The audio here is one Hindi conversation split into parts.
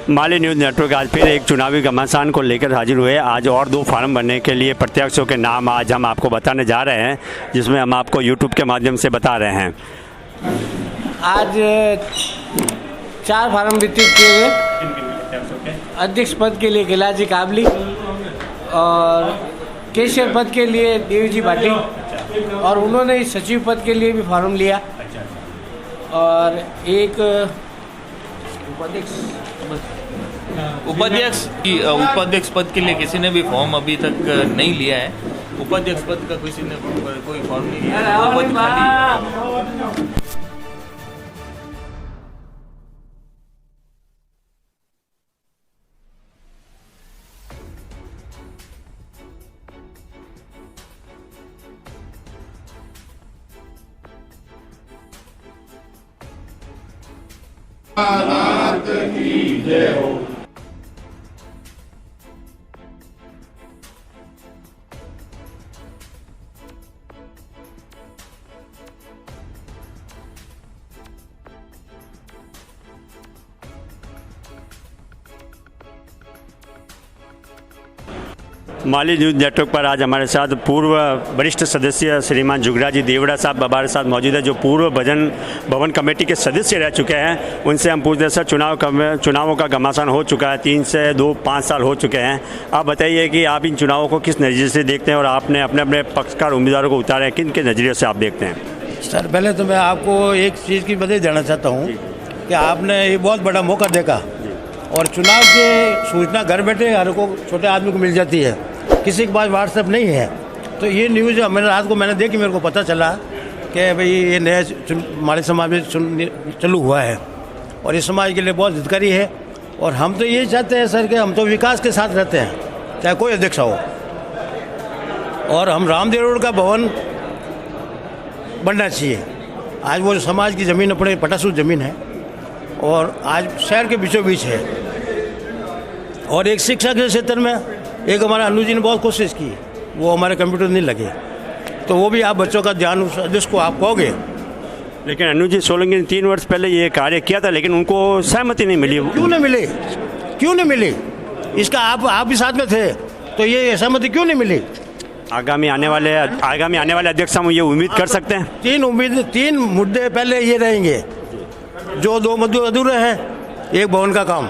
माली न्यूज़ नेटवर्क आज फिर एक चुनावी घमासान को लेकर हाजिर हुए। आज और 2 फार्म भरने के लिए प्रत्याशियों के नाम आज हम आपको बताने जा रहे हैं, जिसमें हम आपको यूट्यूब के माध्यम से बता रहे हैं। आज 4 फार्म वितरित किए गए। अध्यक्ष पद के लिए गिलाजी काबली और कैशियर पद के लिए देवजी भाटी, और उन्होंने सचिव पद के लिए भी फार्म लिया। और एक उपाध्यक्ष पद के लिए किसी ने भी फॉर्म अभी तक नहीं लिया है। उपाध्यक्ष पद का किसी ने कोई फॉर्म नहीं लिया। माली न्यूज़ नेटवर्क पर आज हमारे साथ पूर्व वरिष्ठ सदस्य श्रीमान जुगराजी देवड़ा साहब हमारे साथ मौजूद है, जो पूर्व भवन कमेटी के सदस्य रह चुके हैं। उनसे हम पूछते हैं, सर चुनावों का घमासान हो चुका है, 3 से 5 साल हो चुके हैं। आप बताइए कि आप इन चुनावों को किस नज़रिए से देखते हैं और आपने अपने अपने पक्षकार उम्मीदवारों को उतारा है, किन के नज़रिए से आप देखते हैं? सर पहले तो मैं आपको एक चीज़ की बधाई देना चाहता हूँ कि आपने ये बहुत बड़ा मौका देखा, और चुनाव की सूचना घर बैठे हर को छोटे आदमी को मिल जाती है, किसी के पास व्हाट्सएप नहीं है। तो ये न्यूज़ मैंने रात को मैंने देखी, मेरे को पता चला कि भाई ये नया हमारे समाज में चालू हुआ है और इस समाज के लिए बहुत हितकारी है। और हम तो ये चाहते हैं सर कि हम तो विकास के साथ रहते हैं, चाहे कोई अध्यक्ष हो। और हम रामदेव रोड का भवन बनना चाहिए। आज वो समाज की ज़मीन अपने पटासू ज़मीन है और आज शहर के बीचों बीच है। और एक शिक्षा के क्षेत्र में एक हमारा अनु जी ने बहुत कोशिश की, वो हमारे कंप्यूटर नहीं लगे, तो वो भी आप बच्चों का ध्यान उस अध्यक्ष को आप कहोगे। लेकिन अनु जी सोलंकी ने 3 वर्ष पहले ये कार्य किया था, लेकिन उनको सहमति नहीं मिली। क्यों नहीं मिली? इसका आप भी साथ में थे, तो ये सहमति क्यों नहीं मिली? आगामी आने वाले अध्यक्ष हम ये उम्मीद कर सकते हैं? 3 मुद्दे पहले ये रहेंगे, जो 2 मुद्दे अधूरे हैं। एक भवन का काम,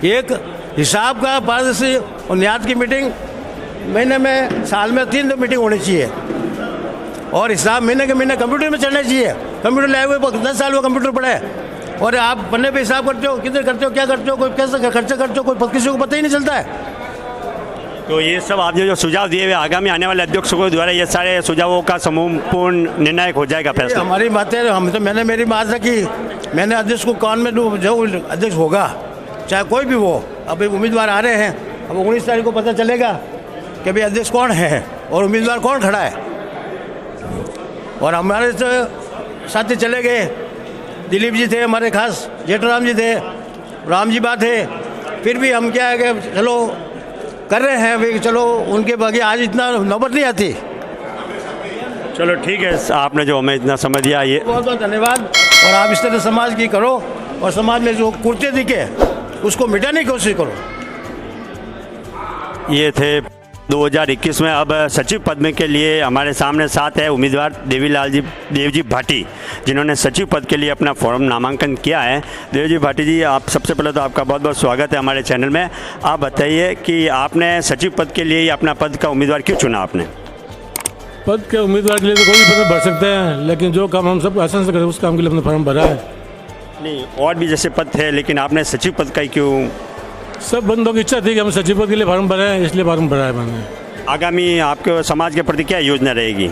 एक हिसाब का पारदर्शी और न्याय की मीटिंग महीने में, साल में 3 मीटिंग होनी चाहिए। और हिसाब महीने के महीने कंप्यूटर में चलना चाहिए। कंप्यूटर लाए हुए 10 साल वो कंप्यूटर पड़ा है, और आप पन्ने पे हिसाब करते हो, किधर करते हो, क्या करते हो, कोई कैसे खर्चा करते हो, कोई किसी को पता ही नहीं चलता है। तो ये सब आपने जो सुझाव दिए हुए, आगामी आने वाले अध्यक्षों को द्वारा ये सारे सुझावों का समूहपूर्ण निर्णायक हो जाएगा फैसला? हमारी बातें मैंने मेरी बात रखी, मैंने अध्यक्ष को कान में जो अध्यक्ष होगा चाहे कोई भी वो, अब उम्मीदवार आ रहे हैं, अब 19 तारीख को पता चलेगा कि भाई अध्यक्ष कौन है और उम्मीदवार कौन खड़ा है। और हमारे साथी चले गए, दिलीप जी थे हमारे खास, जेठराम जी थे, राम जी बात थे, फिर भी हम क्या है कि चलो कर रहे हैं भाई, चलो उनके बाकी आज इतना नौबत नहीं आती। चलो ठीक है, आपने जो हमें इतना समय दिया, ये बहुत बहुत धन्यवाद। और आप इस तरह समाज की करो, और समाज में जो कुर्ते दिखे उसको मिटाने की कोशिश करो। ये थे 2021 में अब सचिव पद में के लिए हमारे सामने साथ है उम्मीदवार देवजी भाटी, जिन्होंने सचिव पद के लिए अपना फॉर्म नामांकन किया है। देवजी भाटी जी, आप सबसे पहले तो आपका बहुत बहुत स्वागत है हमारे चैनल में। आप बताइए कि आपने सचिव पद के लिए अपना पद का उम्मीदवार क्यों चुना आपने? पद के उम्मीदवार के लिए तो कोई भी पद भर सकते हैं, लेकिन जो काम हम सब आसान से करें उस काम के लिए अपना फॉर्म भरा है। नहीं, और भी जैसे पद थे, लेकिन आपने सचिव पद का ही क्यों? सब बंदों की इच्छा थी कि हम सचिव पद के लिए फॉर्म भरे हैं, इसलिए फॉर्म भरा है मैंने। आगामी आपके समाज के प्रति क्या योजना रहेगी?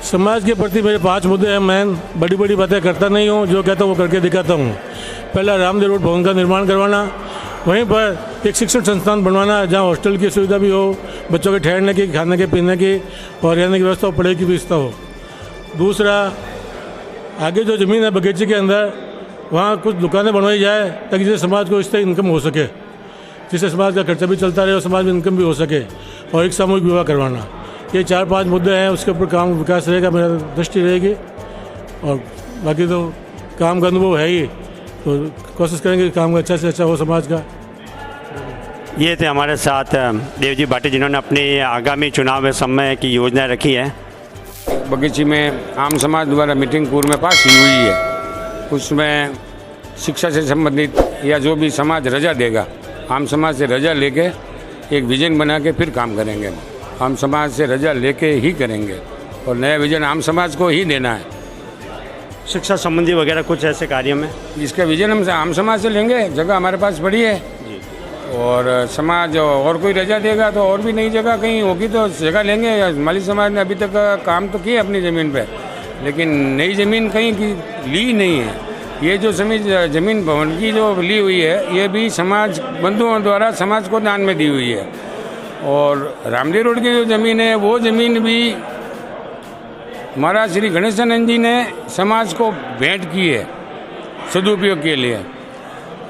समाज के प्रति मेरे 5 मुद्दे हैं। मैं बड़ी बड़ी बातें करता नहीं हूँ, जो कहता हूँ वो करके दिखाता हूँ। पहला, रामदेव रोड भवन का निर्माण करवाना, वहीं पर एक शिक्षण संस्थान बनवाना जहाँ हॉस्टल की सुविधा भी हो, बच्चों के ठहरने की, खाने के पीने की और रहने की व्यवस्था हो, पढ़ाई की व्यवस्था हो। दूसरा, आगे जो ज़मीन है बगीचे के अंदर, वहाँ कुछ दुकानें बनवाई जाए ताकि जिससे समाज को इससे इनकम हो सके, जिससे समाज का खर्चा भी चलता रहे और समाज में इनकम भी हो सके। और एक सामूहिक विवाह करवाना, ये 4-5 मुद्दे हैं, उसके ऊपर काम विकास रहेगा, मेरा दृष्टि रहेगी। और बाकी तो काम का अनुभव है ही, तो कोशिश करेंगे कि काम अच्छा से अच्छा हो समाज का। ये थे हमारे साथ देवजी भाटी जिन्होंने अपनी आगामी चुनाव में समय की योजनाएं रखी है। बगीची में आम समाज द्वारा मीटिंग पूर्व में पास की हुई है, उसमें शिक्षा से संबंधित या जो भी समाज रजा देगा, आम समाज से रजा लेके एक विजन बना के फिर काम करेंगे। आम समाज से रजा लेके ही करेंगे और नया विजन आम समाज को ही देना है। शिक्षा संबंधी वगैरह कुछ ऐसे कार्यों में इसका विजन हम आम समाज से लेंगे, जगह हमारे पास पड़ी है और समाज और कोई रजा देगा तो और भी नई जगह कहीं होगी तो जगह लेंगे। माली समाज ने अभी तक काम तो किया अपनी ज़मीन पे, लेकिन नई ज़मीन कहीं की ली नहीं है। ये जो ज़मीन भवन की जो ली हुई है, ये भी समाज बंधुओं द्वारा समाज को दान में दी हुई है। और रामदेव रोड की जो ज़मीन है, वो ज़मीन भी महाराज श्री गणेशानंद जी ने समाज को भेंट की है सदुपयोग के लिए।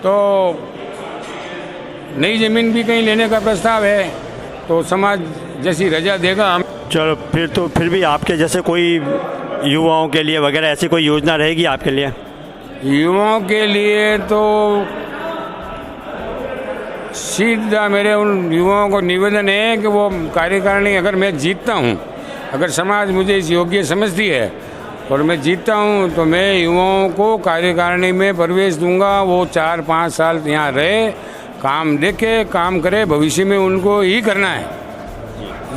तो नई ज़मीन भी कहीं लेने का प्रस्ताव है तो समाज जैसी रजा देगा हम। चलो फिर भी आपके जैसे कोई युवाओं के लिए वगैरह ऐसी कोई योजना रहेगी आपके लिए? युवाओं के लिए तो सीधा मेरे उन युवाओं को निवेदन है कि वो कार्यकारिणी, अगर मैं जीतता हूँ, अगर समाज मुझे इस योग्य समझती है और मैं जीतता हूँ तो मैं युवाओं को कार्यकारिणी में प्रवेश दूंगा। वो 4-5 साल यहाँ रहे, काम देखे, काम करे, भविष्य में उनको ही करना है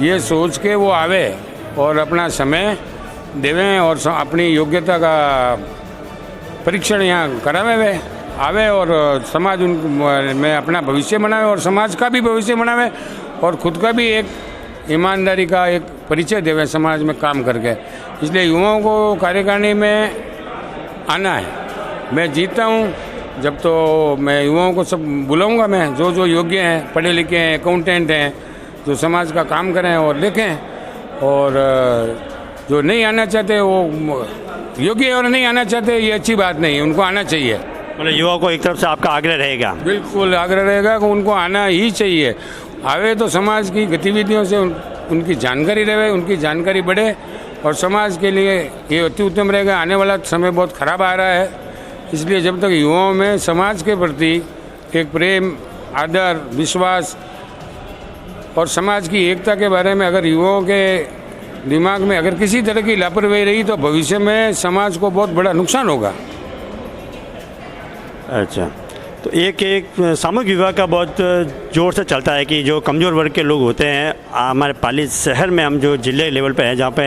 ये सोच के वो आवे और अपना समय देवें और अपनी योग्यता का परीक्षण यहाँ करावे वे आवे और समाज उन में अपना भविष्य बनावे और समाज का भी भविष्य बनावे और खुद का भी एक ईमानदारी का एक परिचय देवे समाज में काम करके। इसलिए युवाओं को कार्यकारिणी में आना है। मैं जीतता हूँ जब तो मैं युवाओं को सब बुलाऊंगा, मैं जो योग्य हैं, पढ़े लिखे हैं, अकाउंटेंट हैं, जो समाज का काम करें और लिखें, और जो नहीं आना चाहते वो योग्य और नहीं आना चाहते ये अच्छी बात नहीं है, उनको आना चाहिए। मतलब युवाओं को एक तरफ से आपका आग्रह रहेगा? बिल्कुल आग्रह रहेगा कि उनको आना ही चाहिए। आवे तो समाज की गतिविधियों से उनकी जानकारी रहे, उनकी जानकारी बढ़े और समाज के लिए ये अति उत्तम रहेगा। आने वाला समय बहुत खराब आ रहा है, इसलिए जब तक युवाओं में समाज के प्रति एक प्रेम, आदर, विश्वास और समाज की एकता के बारे में अगर युवाओं के दिमाग में अगर किसी तरह की लापरवाही रही तो भविष्य में समाज को बहुत बड़ा नुकसान होगा। अच्छा, तो एक सामूहिक विवाह का बहुत जोर से चलता है कि जो कमज़ोर वर्ग के लोग होते हैं, हमारे पाली शहर में हम जो जिले लेवल पे हैं जहाँ पे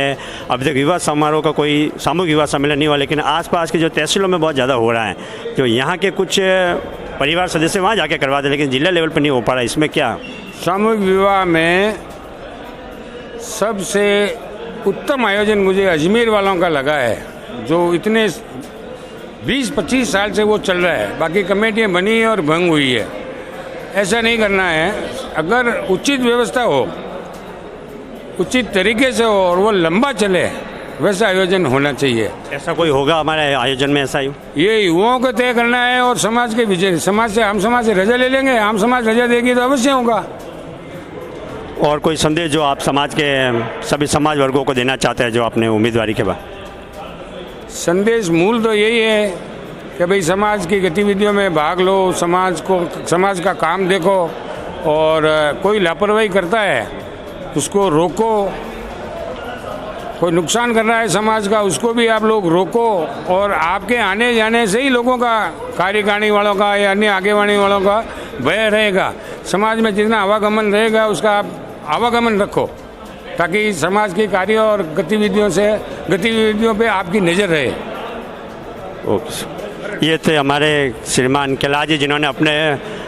अभी तक विवाह समारोह का कोई सामूहिक विवाह सम्मेलन नहीं हुआ, लेकिन आसपास के जो तहसीलों में बहुत ज़्यादा हो रहा है। जो यहाँ के कुछ परिवार सदस्य वहाँ जाके करवाते, लेकिन जिला लेवल पर नहीं हो पा रहा, इसमें क्या? सामूहिक विवाह में सबसे उत्तम आयोजन मुझे अजमेर वालों का लगा है, जो इतने 20-25 साल से वो चल रहा है। बाकी कमेटियाँ बनी और भंग हुई है। ऐसा नहीं करना है। अगर उचित व्यवस्था हो, उचित तरीके से हो और वो लंबा चले, वैसा आयोजन होना चाहिए। ऐसा कोई होगा हमारे आयोजन में? ऐसा ही ये युवाओं को तय करना है और समाज के विजय, समाज से आम समाज से रजा ले लेंगे, आम समाज रजा देगी तो अवश्य होगा। और कोई संदेश जो आप समाज के सभी समाज वर्गों को देना चाहते हैं जो अपने उम्मीदवारी के बाद? संदेश मूल तो यही है कि भाई समाज की गतिविधियों में भाग लो, समाज का काम देखो और कोई लापरवाही करता है उसको रोको, कोई नुकसान कर रहा है समाज का उसको भी आप लोग रोको। और आपके आने जाने से ही लोगों का, कार्यकारिणी वालों का या अन्य आगेवानी वालों का भय रहेगा। समाज में जितना आवागमन रहेगा उसका आप आवागमन रखो ताकि समाज के कार्यों और गतिविधियों पे आपकी नज़र रहे। ओके, ये थे हमारे श्रीमान कैलाश जी जिन्होंने अपने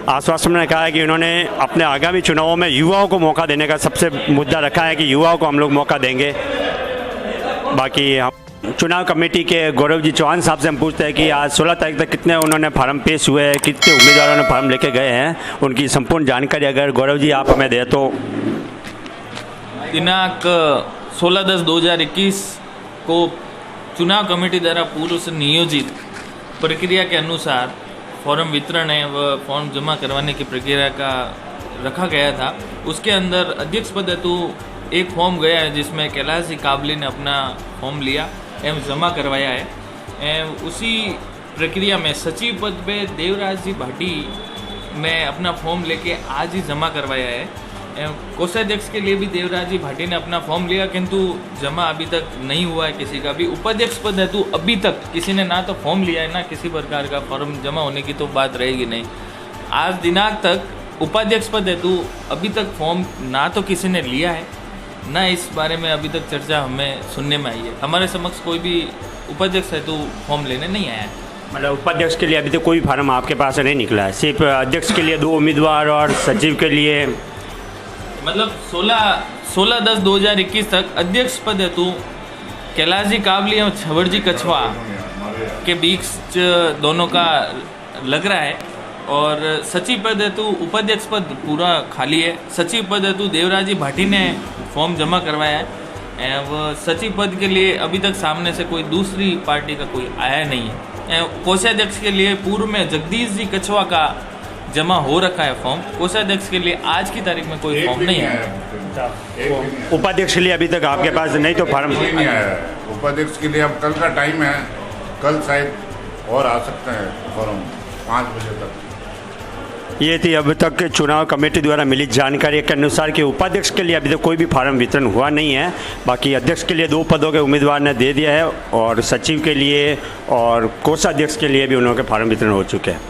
आश्वासन में कहा है कि उन्होंने अपने आगामी चुनावों में युवाओं को मौका देने का सबसे मुद्दा रखा है कि युवाओं को हम लोग मौका देंगे। बाकी हम चुनाव कमेटी के गौरव जी चौहान साहब से हम पूछते हैं कि आज 16 तारीख तक कितने उन्होंने फार्म पेश हुए हैं, कितने उम्मीदवारों ने फार्म लेके गए हैं, उनकी संपूर्ण जानकारी अगर गौरव जी आप हमें दें तो। दिनांक 16/10/2021 को चुनाव कमेटी द्वारा पूर्व से नियोजित प्रक्रिया के अनुसार फॉर्म वितरण है व फॉर्म जमा करवाने की प्रक्रिया का रखा गया था। उसके अंदर अध्यक्ष पद हेतु एक फॉर्म गया है जिसमें कैलाश जी काबली ने अपना फॉर्म लिया एवं जमा करवाया है। उसी प्रक्रिया में सचिव पद पे देवराज जी भाटी मैं अपना फॉर्म लेके आज ही जमा करवाया है। कोषाध्यक्ष के लिए भी देवराज जी भाटी ने अपना फॉर्म लिया, किंतु जमा अभी तक नहीं हुआ है किसी का भी। उपाध्यक्ष पद हेतु अभी तक किसी ने ना तो फॉर्म लिया है, ना किसी प्रकार का फॉर्म जमा होने की तो बात रहेगी नहीं। आज दिनांक तक उपाध्यक्ष पद हेतु अभी तक फॉर्म ना तो किसी ने लिया है, ना इस बारे में अभी तक चर्चा हमें सुनने में आई है। हमारे समक्ष कोई भी उपाध्यक्ष हेतु फॉर्म लेने नहीं आया है। मतलब उपाध्यक्ष के लिए अभी तक कोई फार्म आपके पास नहीं निकला है, सिर्फ अध्यक्ष के लिए 2 उम्मीदवार और सचिव के लिए मतलब 16/10/2021 तक अध्यक्ष पद हेतु कैलाश जी काबली और छवर जी कछवा के बीच दोनों का लग रहा है, और सचिव पद हेतु उपाध्यक्ष पद पूरा खाली है। सचिव पद हेतु देवराज जी भाटी ने फॉर्म जमा करवाया है। वह सचिव पद के लिए अभी तक सामने से कोई दूसरी पार्टी का कोई आया नहीं है। कोषाध्यक्ष के लिए पूर्व में जगदीश जी कछवा का जमा हो रखा है फॉर्म। कोषाध्यक्ष के लिए आज की तारीख में कोई फॉर्म नहीं है। उपाध्यक्ष के लिए अभी तक आपके पास नहीं तो फार्म नहीं आया है। उपाध्यक्ष के लिए अब कल का टाइम है, कल शायद और आ सकते हैं फॉर्म 5 बजे तक। ये थी अब तक चुनाव कमेटी द्वारा मिली जानकारी के अनुसार कि उपाध्यक्ष के लिए अभी तक कोई भी फार्म वितरण हुआ नहीं है। बाकी अध्यक्ष के लिए 2 पदों के उम्मीदवार ने दे दिया है, और सचिव के लिए और कोषाध्यक्ष के लिए भी उन्होंने फार्म वितरण हो चुके हैं।